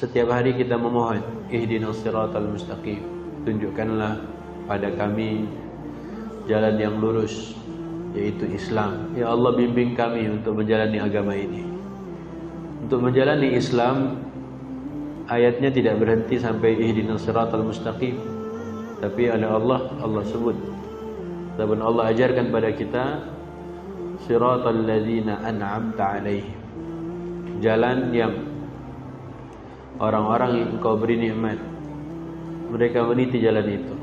Setiap hari kita memohon, ihdinas siratal mustaqim, tunjukkanlah pada kami jalan yang lurus, yaitu Islam. Ya Allah, bimbing kami untuk menjalani agama ini. Untuk menjalani Islam, ayatnya tidak berhenti sampai ihdinas siratal mustaqim, tapi oleh Allah sebut. Dan Allah ajarkan pada kita siratal ladzina an'amta alaihim, jalan yang orang-orang yang Engkau beri nikmat, mereka meniti jalan itu.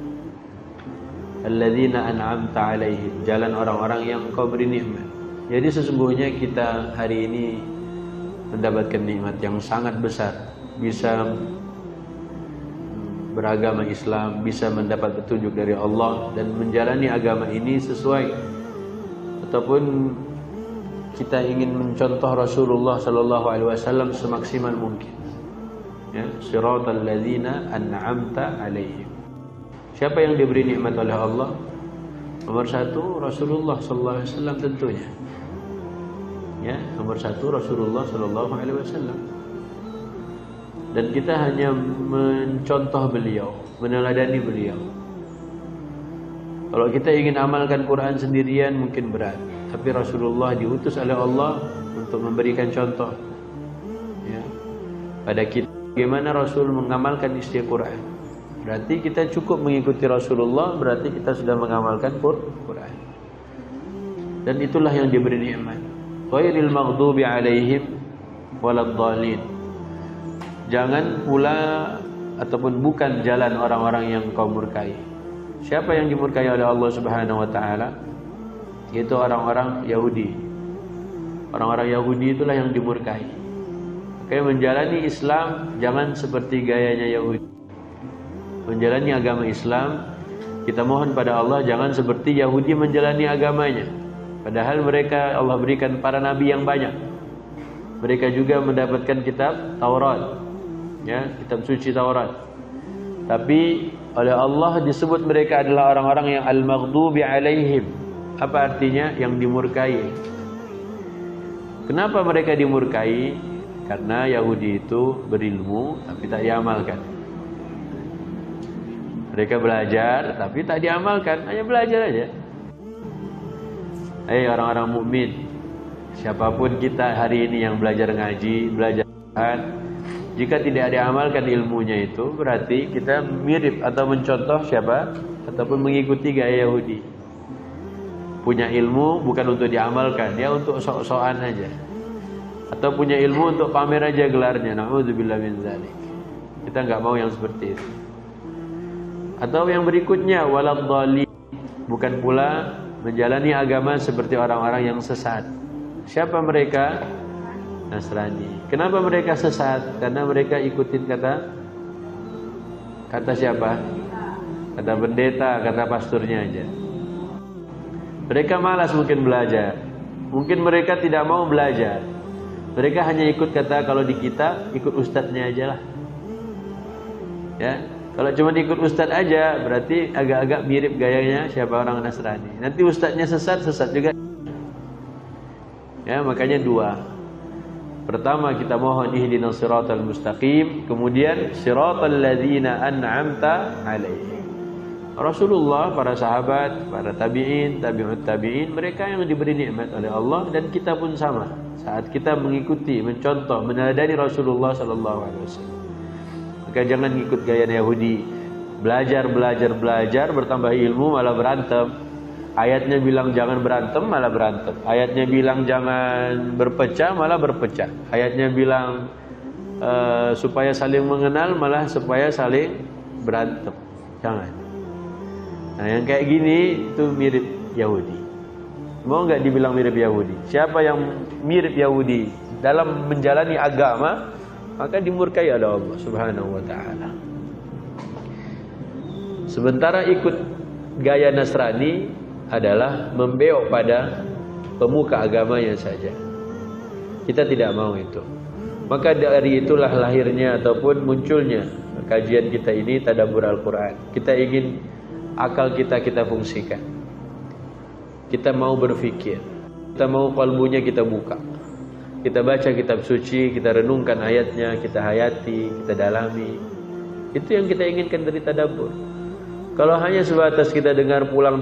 Alladzina an'amta alaihim, jalan orang-orang yang Engkau beri nikmat. Jadi sesungguhnya kita hari ini mendapatkan nikmat yang sangat besar, bisa beragama Islam, bisa mendapat petunjuk dari Allah dan menjalani agama ini sesuai, ataupun kita ingin mencontoh Rasulullah sallallahu alaihi wasallam semaksimal mungkin. Ya, siratal ladzina an'amta alaihim. Siapa yang diberi nikmat oleh Allah? Nomor satu Rasulullah sallallahu alaihi wasallam tentunya. Ya, nomor satu Rasulullah sallallahu alaihi wasallam. Dan kita hanya mencontoh beliau, meneladani beliau. Kalau kita ingin amalkan Quran sendirian mungkin berat, tapi Rasulullah diutus oleh Allah untuk memberikan contoh, ya, pada kita. Bagaimana Rasul mengamalkan isi Quran? Berarti kita cukup mengikuti Rasulullah, berarti kita sudah mengamalkan Quran. Dan itulah yang diberi nikmat. Ghairil maghdubi alaihim waladdallin. Jangan pula ataupun bukan jalan orang-orang yang kau murkai. Siapa yang dimurkai oleh Allah Subhanahu wa taala? Yaitu orang-orang Yahudi. Orang-orang Yahudi itulah yang dimurkai. Kayak menjalani Islam jangan seperti gayanya Yahudi. Menjalani agama Islam, kita mohon pada Allah jangan seperti Yahudi menjalani agamanya. Padahal mereka Allah berikan para nabi yang banyak. Mereka juga mendapatkan kitab Taurat, ya, kitab suci Taurat. Tapi oleh Allah disebut mereka adalah orang-orang yang al-maghdubi alaihim. Apa artinya? Yang dimurkai. Kenapa mereka dimurkai? Karena Yahudi itu berilmu tapi tak diamalkan. Mereka belajar tapi tak diamalkan, hanya belajar aja. Orang-orang mukmin, siapapun kita hari ini yang belajar ngaji, belajar Quran, jika tidak diamalkan ilmunya itu, berarti kita mirip atau mencontoh siapa? Ataupun mengikuti gaya Yahudi. Punya ilmu bukan untuk diamalkan, dia untuk sok-sokan aja. Atau punya ilmu untuk pamer aja gelarnya. Na'udzubillah min dzalik. Kita enggak mau yang seperti itu. Atau yang berikutnya waladdallin, bukan pula menjalani agama seperti orang-orang yang sesat. Siapa mereka? Nasrani. Kenapa mereka sesat? Karena mereka ikutin kata siapa? Kata pendeta, kata pasturnya aja. Mereka malas mungkin belajar. Mungkin mereka tidak mau belajar. Mereka hanya ikut kata, kalau di kitab ikut ustadznya aja lah. Ya, kalau cuma ikut ustadz aja berarti agak-agak mirip gayanya siapa orang Nasrani. Nanti ustadznya sesat juga. Ya, makanya dua. Pertama kita mohon ihdinas siratal mustaqim, kemudian siratal ladzina an'amta alaihim. Rasulullah, para sahabat, para tabi'in, tabi'ut tabi'in, mereka yang diberi nikmat oleh Allah, dan kita pun sama. Saat kita mengikuti, mencontoh, meneladani Rasulullah sallallahu alaihi wasallam. Maka jangan ikut gaya Yahudi. Belajar, bertambah ilmu malah berantem. Ayatnya bilang jangan berantem, malah berantem. Ayatnya bilang jangan berpecah, malah berpecah. Ayatnya bilang supaya saling mengenal, malah supaya saling berantem. Jangan. Nah, yang kayak gini itu mirip Yahudi. Mau nggak dibilang mirip Yahudi? Siapa yang mirip Yahudi dalam menjalani agama, maka dimurkai oleh Allah Subhanahu wa taala. Sementara ikut gaya Nasrani adalah membeok pada pemuka agamanya saja. Kita tidak mau itu. Maka dari itulah lahirnya ataupun munculnya kajian kita ini, tadabbur Al-Quran. Kita ingin akal kita fungsikan. Kita mau berpikir, kita mau kalbunya kita buka. Kita baca kitab suci, kita renungkan ayatnya, kita hayati, kita dalami. Itu yang kita inginkan dari tadabbur. Kalau hanya sebatas kita dengar pulang,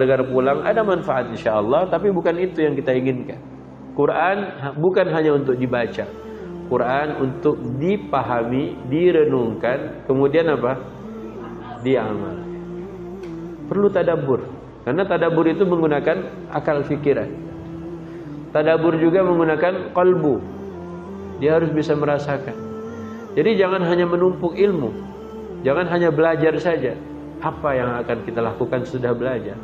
ada manfaat insyaallah, tapi bukan itu yang kita inginkan. Quran bukan hanya untuk dibaca. Quran untuk dipahami, direnungkan, kemudian apa? Diamal. Perlu tadabbur. Karena tadabbur itu menggunakan akal fikiran. Tadabbur juga menggunakan qalbu. Dia harus bisa merasakan. Jadi jangan hanya menumpuk ilmu. Jangan hanya belajar saja. Apa yang akan kita lakukan sudah belajar?